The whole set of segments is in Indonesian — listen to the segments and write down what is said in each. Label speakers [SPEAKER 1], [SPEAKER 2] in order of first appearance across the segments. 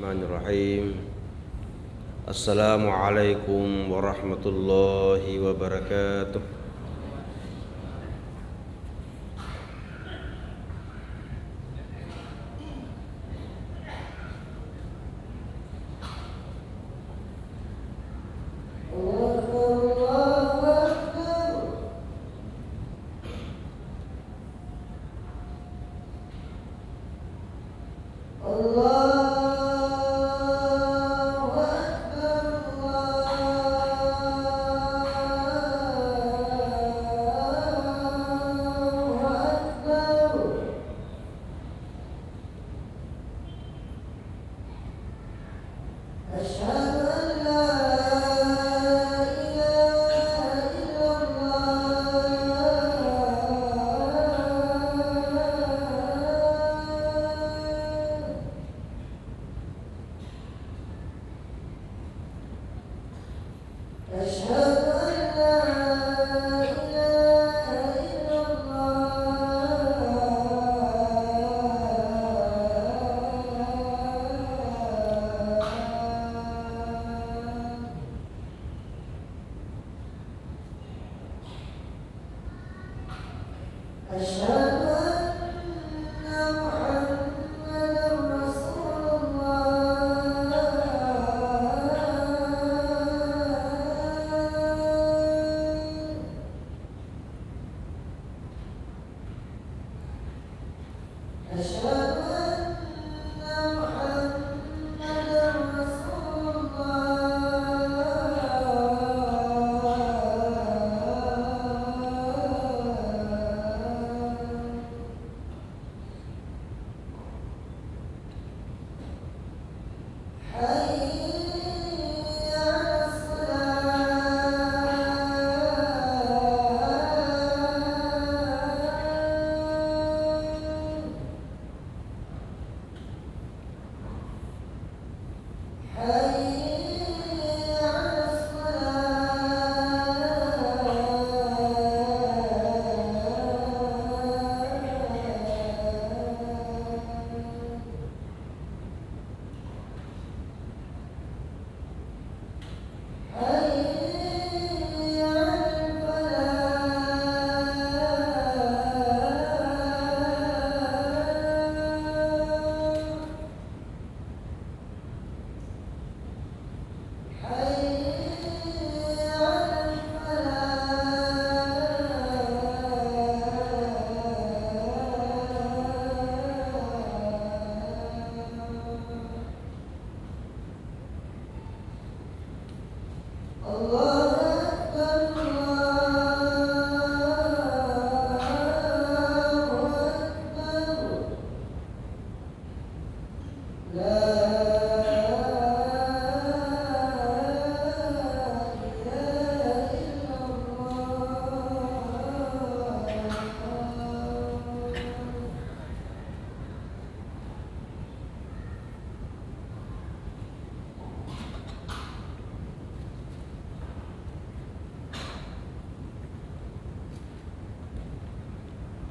[SPEAKER 1] Bismillahirrahmanirrahim. Assalamualaikum warahmatullahi wabarakatuh.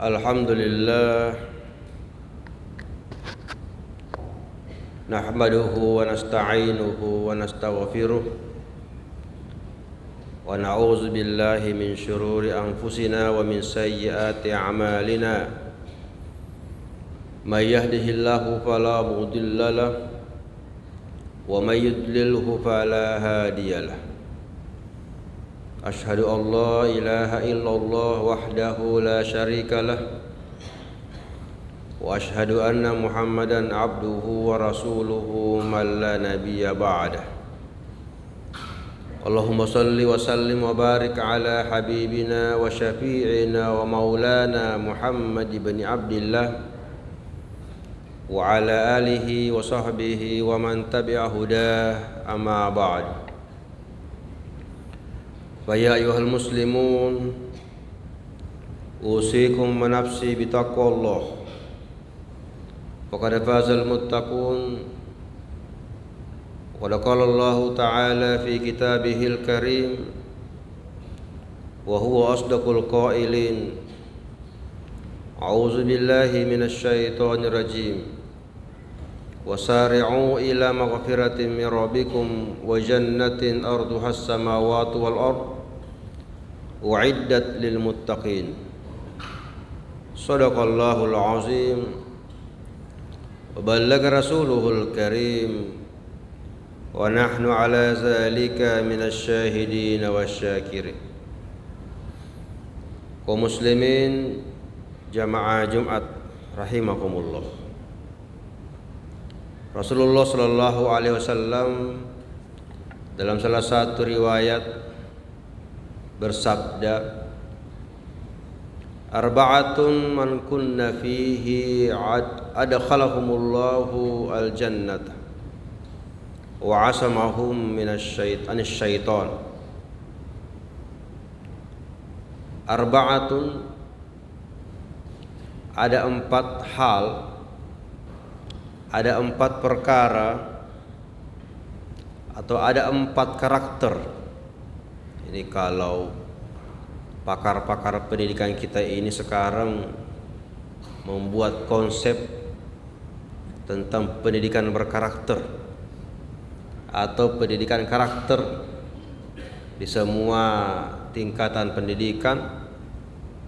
[SPEAKER 1] Alhamdulillah, nahmaduhu wa nasta'inuhu wa nastaghfiruh wa na'udzu billahi min syururi anfusina wa min sayyiati a'malina. May yahdihillahu fala mudilla lahu wa may yudlilhu fala hadiya lahu. Ashhadu an la ilaha illallah wahdahu la syarika lah wa ashhadu anna Muhammadan abduhu wa rasuluhu man la nabiyya ba'dah. Allahumma salli wa sallim wa barik ala habibina wa syafi'ina wa maulana Muhammad ibn Abdillah wa ala alihi wa sahbihi wa man tabi'a hudah, amma ba'd. Faya ayuhal muslimun, usikum wa nafsi bitaqwallah. Faqad fazal muttaqun. Wa qala Allah ta'ala fi kitabihil karim wa huwa asdaqul qailin. A'udzu billahi minasy syaithanir rajim. وسارعوا إلى مغفرة من ربكم وجنة أرضها السماوات والأرض أعدت للمتقين صدق الله العظيم وبلغ رسوله الكريم ونحن على ذلك من الشاهدين والشاكرين. Kaum muslimin jamaah Jumat rahimakumullah. Rasulullah sallallahu alaihi wasallam dalam salah satu riwayat bersabda, arba'atun man kunna fihi adkhalahumullahu al-jannata wa asamahum anis syaitan. Arba'atun, ada 4 hal, ada 4 perkara, atau ada 4 karakter. Ini kalau pakar-pakar pendidikan kita ini sekarang membuat konsep tentang pendidikan berkarakter atau pendidikan karakter di semua tingkatan pendidikan,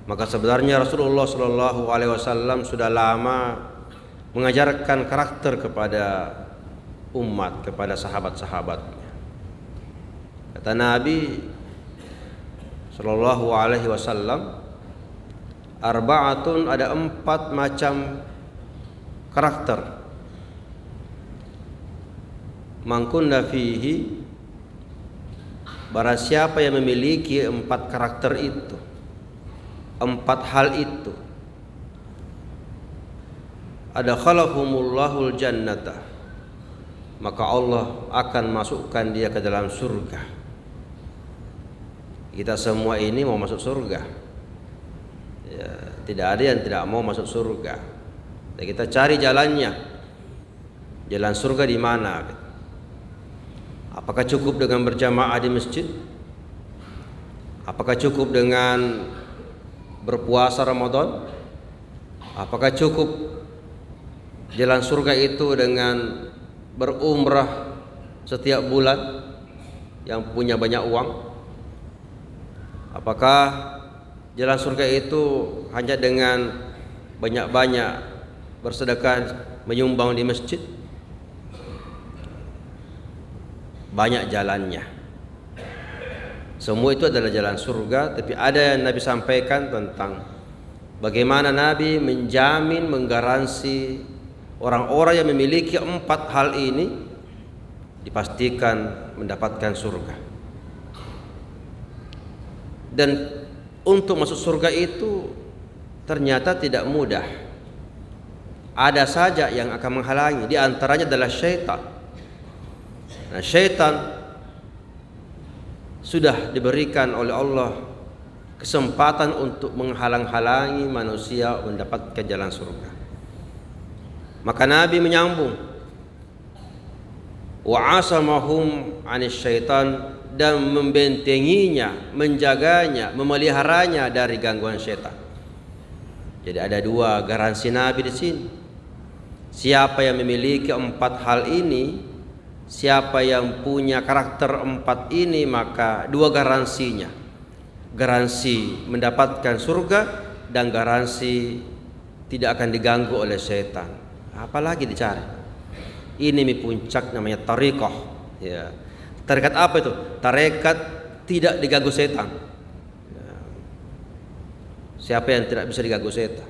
[SPEAKER 1] maka sebenarnya Rasulullah Shallallahu Alaihi Wasallam sudah lama mengajarkan karakter kepada umat, kepada sahabat-sahabatnya. Kata Nabi Shallallahu Alaihi Wasallam, arba'atun, ada 4 macam karakter. Man kunna fihi, barang siapa yang memiliki 4 karakter itu, 4 hal itu, adkhalahumullahul jannata, maka Allah akan masukkan dia ke dalam surga. Kita semua ini mau masuk surga ya, tidak ada yang tidak mau masuk surga. Dan kita cari jalannya, jalan surga di mana? Apakah cukup dengan berjamaah di masjid? Apakah cukup dengan berpuasa Ramadan? Apakah cukup jalan surga itu dengan berumrah setiap bulan yang punya banyak uang? Apakah jalan surga itu hanya dengan banyak-banyak bersedekah, menyumbang di masjid? Banyak jalannya. Semua itu adalah jalan surga, tapi ada yang Nabi sampaikan tentang bagaimana Nabi menjamin, menggaransi orang-orang yang memiliki 4 hal ini dipastikan mendapatkan surga. Dan untuk masuk surga itu ternyata tidak mudah. Ada saja yang akan menghalangi, di antaranya adalah syaitan. Nah, syaitan sudah diberikan oleh Allah kesempatan untuk menghalang-halangi manusia mendapatkan jalan surga. Maka Nabi menyambung, wa asamahum anis syaitan, dan membentenginya, menjaganya, memeliharanya dari gangguan syaitan. Jadi ada 2 garansi Nabi di sini. Siapa yang memiliki 4 hal ini, siapa yang punya karakter 4 ini, maka 2 garansinya. Garansi mendapatkan surga dan garansi tidak akan diganggu oleh setan. Apalagi dicari? Ini puncak namanya tariqah. Ya. Tarekat apa itu? Tarekat tidak diganggu setan. Ya. Siapa yang tidak bisa diganggu setan?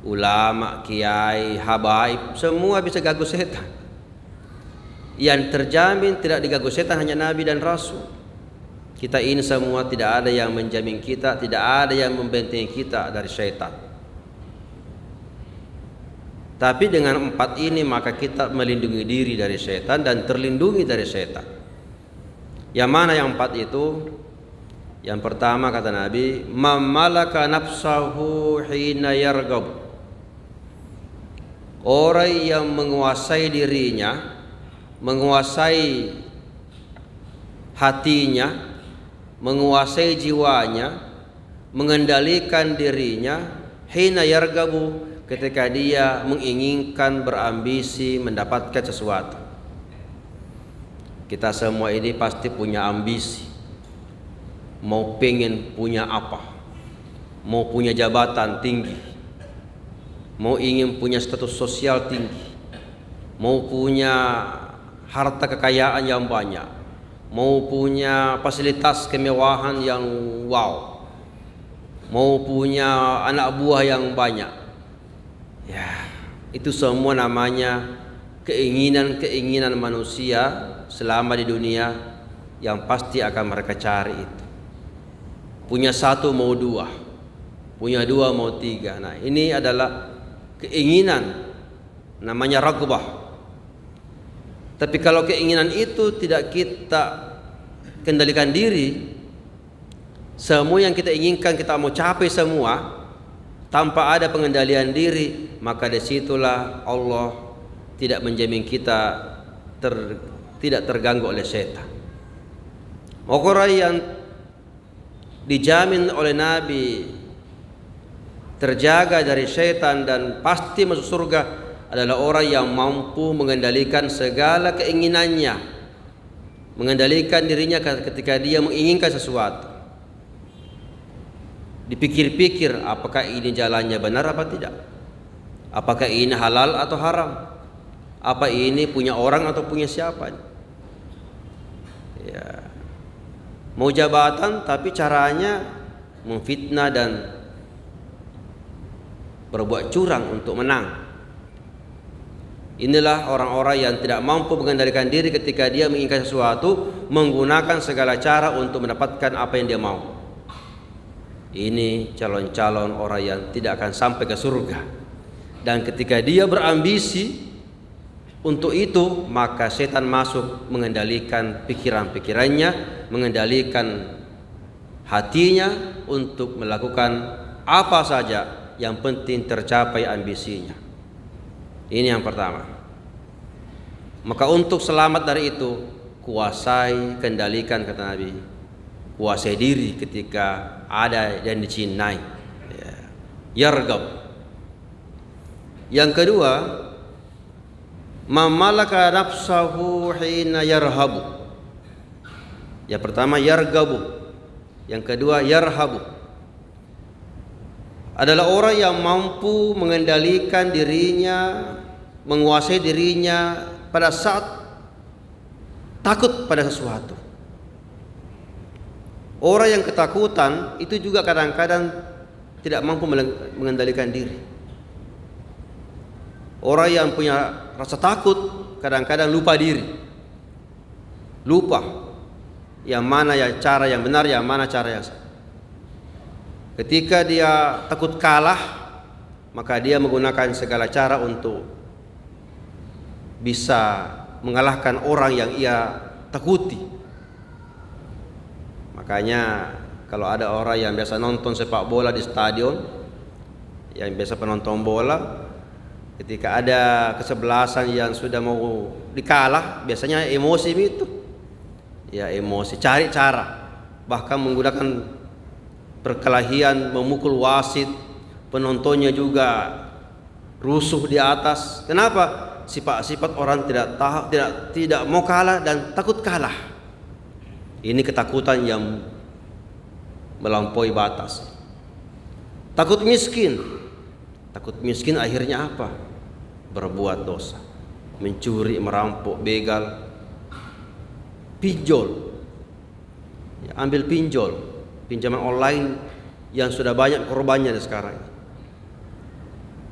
[SPEAKER 1] Ulama, kiai, habaib, semua bisa ganggu setan. Yang terjamin tidak diganggu setan hanya Nabi dan Rasul. Kita ini semua tidak ada yang menjamin kita, tidak ada yang membentengi kita dari syaitan. Tapi dengan 4 ini maka kita melindungi diri dari syaitan dan terlindungi dari syaitan. Yang mana yang 4 itu? Yang pertama kata Nabi, mamalaka nafsahu hina yargab. Orang yang menguasai dirinya, menguasai hatinya, menguasai jiwanya, mengendalikan dirinya, hina yargabu, ketika dia menginginkan, berambisi mendapatkan sesuatu. Kita semua ini pasti punya ambisi, mau pengen punya apa, mau punya jabatan tinggi, mau ingin punya status sosial tinggi, mau punya harta kekayaan yang banyak, mau punya fasilitas kemewahan yang wow, mau punya anak buah yang banyak. Ya, itu semua namanya keinginan-keinginan manusia selama di dunia yang pasti akan mereka cari itu. Punya satu mau dua, punya dua mau tiga. Nah, ini adalah keinginan, namanya raghbah. Tapi kalau keinginan itu tidak kita kendalikan diri, semua yang kita inginkan kita mau capai semua tanpa ada pengendalian diri, maka disitulah Allah tidak menjamin kita tidak terganggu oleh setan. Orang yang dijamin oleh Nabi terjaga dari setan dan pasti masuk surga adalah orang yang mampu mengendalikan segala keinginannya, mengendalikan dirinya ketika dia menginginkan sesuatu. Dipikir-pikir apakah ini jalannya benar apa tidak, apakah ini halal atau haram, apa ini punya orang atau punya siapa. Ya, mau jabatan tapi caranya memfitnah dan berbuat curang untuk menang. Inilah orang-orang yang tidak mampu mengendalikan diri ketika dia menginginkan sesuatu, menggunakan segala cara untuk mendapatkan apa yang dia mau. Ini calon-calon orang yang tidak akan sampai ke surga. Dan ketika dia berambisi untuk itu, maka setan masuk mengendalikan pikiran-pikirannya, mengendalikan hatinya untuk melakukan apa saja yang penting tercapai ambisinya. Ini yang pertama. Maka untuk selamat dari itu, kuasai, kendalikan, kata Nabi, kuasai diri ketika ada yang dicintai. Yargab. Yang kedua, mamalaka nafsahu hina yarhabu. Yang pertama yargabu, yang kedua yarhabu. Adalah orang yang mampu mengendalikan dirinya, menguasai dirinya pada saat takut pada sesuatu. Orang yang ketakutan itu juga kadang-kadang tidak mampu mengendalikan diri. Orang yang punya rasa takut kadang-kadang lupa diri, lupa yang mana ya cara yang benar, yang mana cara yang salah. Ketika dia takut kalah, maka dia menggunakan segala cara untuk bisa mengalahkan orang yang ia takuti. Makanya kalau ada orang yang biasa nonton sepak bola di stadion, yang biasa penonton bola, ketika ada kesebelasan yang sudah mau dikalah, biasanya emosi itu. Ya, emosi, cari cara, bahkan menggunakan perkelahian, memukul wasit, penontonnya juga rusuh di atas. Kenapa? Sifat-sifat orang tidak mau kalah dan takut kalah. Ini ketakutan yang melampaui batas. Takut miskin. Takut miskin akhirnya apa? Berbuat dosa, mencuri, merampok, begal, pinjol. Ya, ambil pinjol. Pinjaman online yang sudah banyak korbannya sekarang.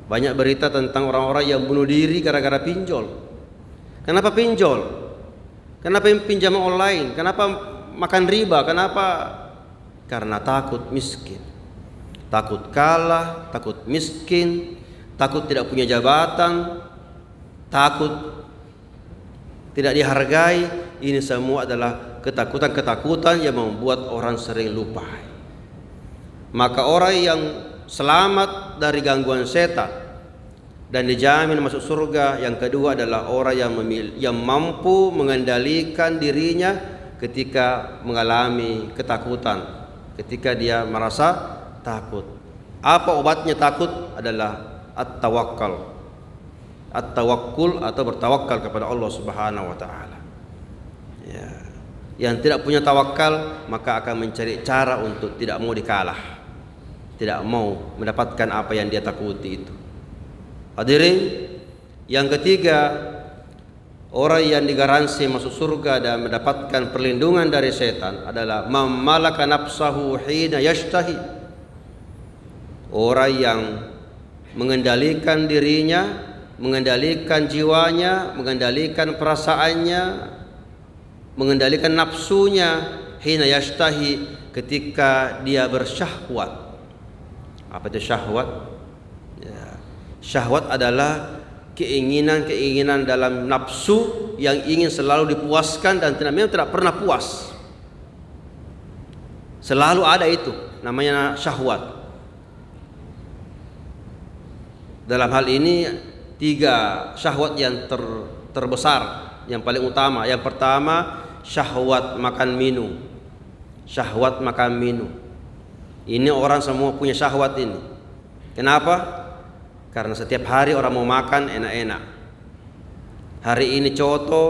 [SPEAKER 1] Banyak berita tentang orang-orang yang bunuh diri gara-gara pinjol. Kenapa pinjol? Kenapa pinjaman online? Kenapa makan riba? Kenapa? Karena takut miskin, takut kalah, takut miskin, takut tidak punya jabatan, takut tidak dihargai. Ini semua adalah ketakutan-ketakutan yang membuat orang sering lupa. Maka orang yang selamat dari gangguan setan dan dijamin masuk surga, yang kedua adalah orang yang mampu mengendalikan dirinya ketika mengalami ketakutan, ketika dia merasa takut. Apa obatnya takut? Adalah at-tawakkul. At-tawakkul atau bertawakal kepada Allah Subhanahu wa taala. Ya. Yang tidak punya tawakal maka akan mencari cara untuk tidak mau dikalah, tidak mau mendapatkan apa yang dia takuti itu. Hadirin, yang ketiga, orang yang digaransi masuk surga dan mendapatkan perlindungan dari setan adalah mamalaka nafsahu hina yashtahi. Orang yang mengendalikan dirinya, mengendalikan jiwanya, mengendalikan perasaannya, mengendalikan nafsunya hina yashtahi, ketika dia bersyahwat. Apa itu syahwat? Ya. Syahwat adalah keinginan-keinginan dalam nafsu yang ingin selalu dipuaskan dan memang tidak pernah puas. Selalu ada itu, namanya syahwat. Dalam hal ini 3 syahwat yang terbesar, yang paling utama. Yang pertama, syahwat makan minum. Syahwat makan minum. Ini orang semua punya syahwat ini. Kenapa? Karena setiap hari orang mau makan enak-enak. Hari ini coto,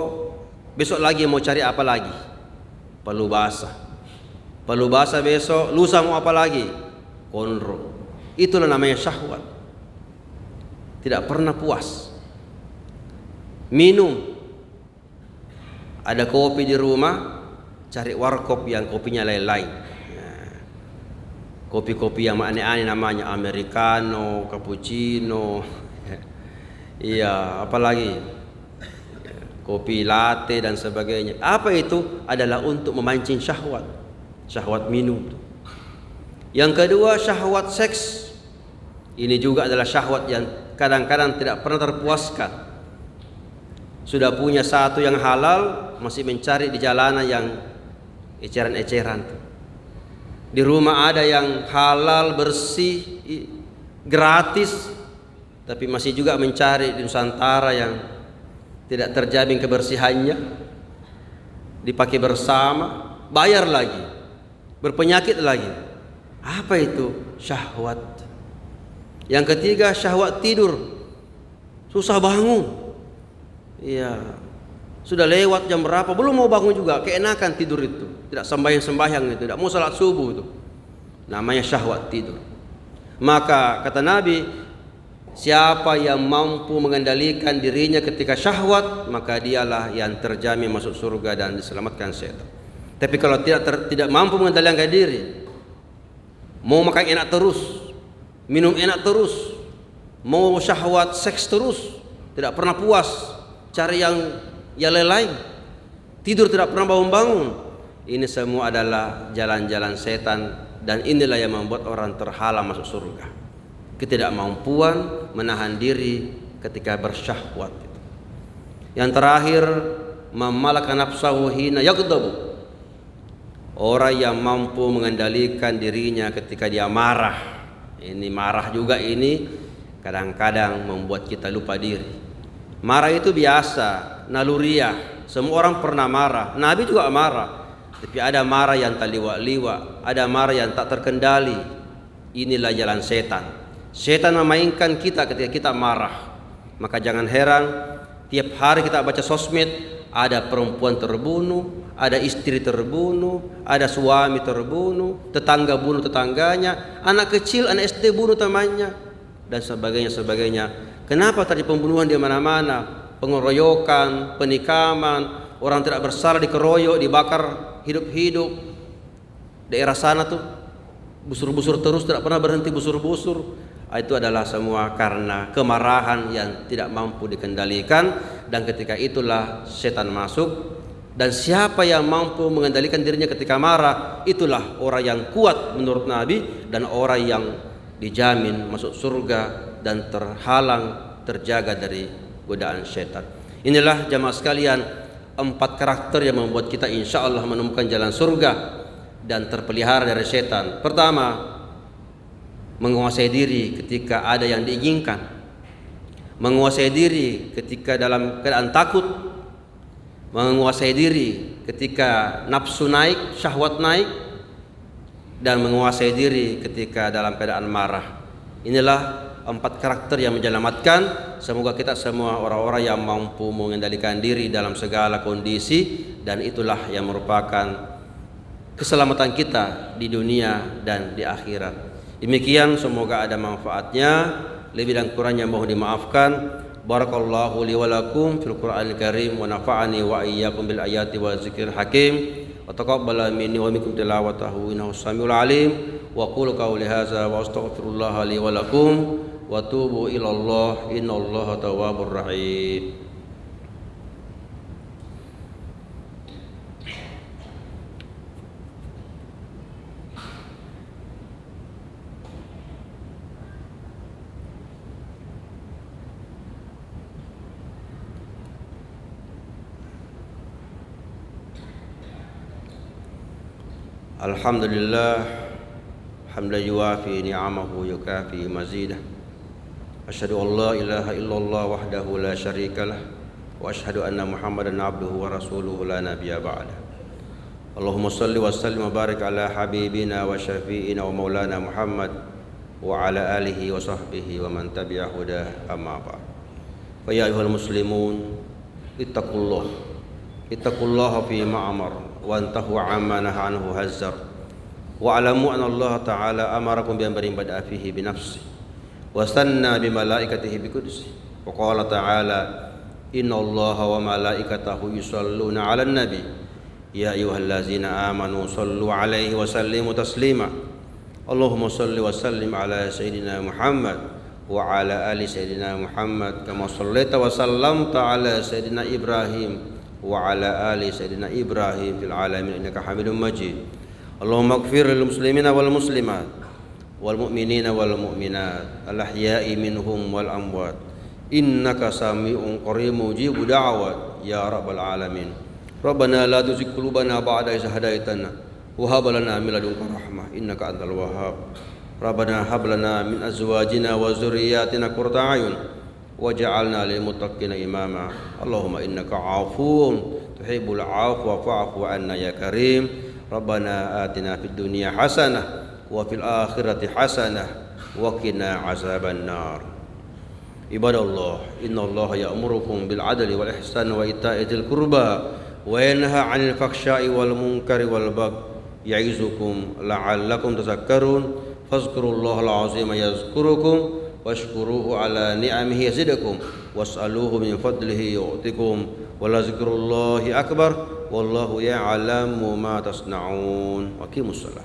[SPEAKER 1] besok lagi mau cari apa lagi? Palu basah. Palu basah besok, lusa mau apa lagi? Konro. Itulah namanya syahwat. Tidak pernah puas. Minum. Ada kopi di rumah, cari warkop yang kopinya lain-lain. Kopi-kopi yang aneh-aneh namanya, americano, cappuccino, iya, apalagi kopi latte dan sebagainya. Apa itu? Adalah untuk memancing syahwat, syahwat minum. Yang kedua, syahwat seks. Ini juga adalah syahwat yang kadang-kadang tidak pernah terpuaskan. Sudah punya satu yang halal, masih mencari di jalanan yang eceran-eceran. Di rumah ada yang halal, bersih, gratis, tapi masih juga mencari di Nusantara yang tidak terjamin kebersihannya, dipakai bersama, bayar lagi, berpenyakit lagi. Apa itu? Syahwat. Yang ketiga, syahwat tidur. Susah bangun. Iya. Sudah lewat jam berapa, belum mau bangun juga, keenakan tidur itu. Tidak sembahyang-sembahyang itu, tidak mau salat subuh itu. Namanya syahwat tidur. Maka kata Nabi, siapa yang mampu mengendalikan dirinya ketika syahwat, maka dialah yang terjamin masuk surga dan diselamatkan setan. Tapi kalau tidak mampu mengendalikan diri, mau makan enak terus, minum enak terus, mau syahwat seks terus, tidak pernah puas, cari yang lain-lain, tidur tidak pernah bangun-bangun. Ini semua adalah jalan-jalan setan, dan inilah yang membuat orang terhalang masuk surga. Ketidakmampuan menahan diri ketika bersyahwat. Yang terakhir, mamalaka nafsahu hina yaghdabu. Orang yang mampu mengendalikan dirinya ketika dia marah. Ini marah juga, ini kadang-kadang membuat kita lupa diri. Marah itu biasa, naluriah. Semua orang pernah marah. Nabi juga marah. Tapi ada marah yang tak liwat-liwat, ada marah yang tak terkendali. Inilah jalan setan. Setan memainkan kita ketika kita marah. Maka jangan heran, tiap hari kita baca sosmed, ada perempuan terbunuh, ada istri terbunuh, ada suami terbunuh, tetangga bunuh tetangganya, anak kecil, anak SD bunuh temannya, dan sebagainya. Kenapa tadi pembunuhan di mana-mana, pengeroyokan, penikaman, orang tidak bersalah dikeroyok, dibakar hidup-hidup. Daerah sana tuh busur-busur terus, tidak pernah berhenti busur-busur. Itu adalah semua karena kemarahan yang tidak mampu dikendalikan, dan ketika itulah setan masuk. Dan siapa yang mampu mengendalikan dirinya ketika marah, itulah orang yang kuat menurut Nabi, dan orang yang dijamin masuk surga dan terjaga dari godaan setan. Inilah jamaah sekalian, 4 karakter yang membuat kita insya Allah menemukan jalan surga dan terpelihara dari setan. Pertama, menguasai diri ketika ada yang diinginkan, menguasai diri ketika dalam keadaan takut, menguasai diri ketika nafsu naik, syahwat naik, dan menguasai diri ketika dalam keadaan marah. Inilah 4 karakter yang menyelamatkan. Semoga kita semua orang-orang yang mampu mengendalikan diri dalam segala kondisi, dan itulah yang merupakan keselamatan kita di dunia dan di akhirat. Demikian, semoga ada manfaatnya. Lebih dan kurangnya mohon dimaafkan. Barakallahu li wa lakum fil Qur'anil Karim wa nafa'ani wa iyyakum bil ayati wa dzikril hakim wa taqabbala minni wa minkum tilawatahu innahu samiul alim. Wa qulu qawli hadza wa astaghfirullah li wa lakum wa tubu ila Allah innallaha tawwabur rahim. Alhamdulillah hamdan yuwafi ni'amahu yukafi mazidah. Asyhadu an la ilaha illallah wahdahu la syarikalah wa asyhadu anna Muhammadan abduhu wa rasuluhu la nabiyya ba'dah. Allahumma shalli wa sallim wa barik ala habibina wa syafi'ina wa maulana Muhammad wa ala alihi wa sahbihi wa man tabi'a hudah, amma ba'd. Fa ya ayyuhal muslimun ittaqullaha fi ma'amar wa antahu amma nahaa anhu hazzar wa alamu anna Allah ta'ala amarakum bi amrin bada'a fihi bi nafsi wa sanna bi malaikatihi bi qudsi wa qala ta'ala inna Allaha wa malaikatahu yusalluna 'alan nabi ya ayyuhallazina amanu sallu 'alaihi wa sallimu taslima. Allahumma salli wa sallim ala sayyidina Muhammad wa ala ali sayyidina Muhammad kama shallaita wa sallamta ala sayyidina Ibrahim wa ala ali sayyidina Ibrahim fil alamin innaka Hamidum Majid. Allahumma ighfir lil muslimina wal muslimat wal mu'minina wal mu'minat al ahya'i minhum wal amwat innaka sami'un qarib mujibud da'awat ya rabbal alamin. Rabbana la tuzigh qulubana ba'da idh hadaitana wa hab lana min ladunka rahmah innaka antal wahhab. Rabbana hab lana min azwajina wa dzurriyyatina qurrata a'yun waj'alna lil muttaqina imama. Allahumma innaka 'afuwun tuhibbul 'afwa fa'fu 'anna ya karim. Rabbana atina fid dunya hasanah wa fil akhirati hasanah wa qina 'adzaban nar. Ibadallah, innallaha ya'murukum bil 'adli wal ihsani wa ita'i dzil qurba wa yanha 'anil fakhsya'i wal munkari wal baghi ya'izukum la'allakum tadhakkarun. Fazkurullahal 'azima yazkurukum washkuruhu ala ni'amihi yazidakum was'aluhu min fadlihi yu'tikum wa la zikrullahi akbar wallahu ya'lamu ma tasna'un. Waqimussalah.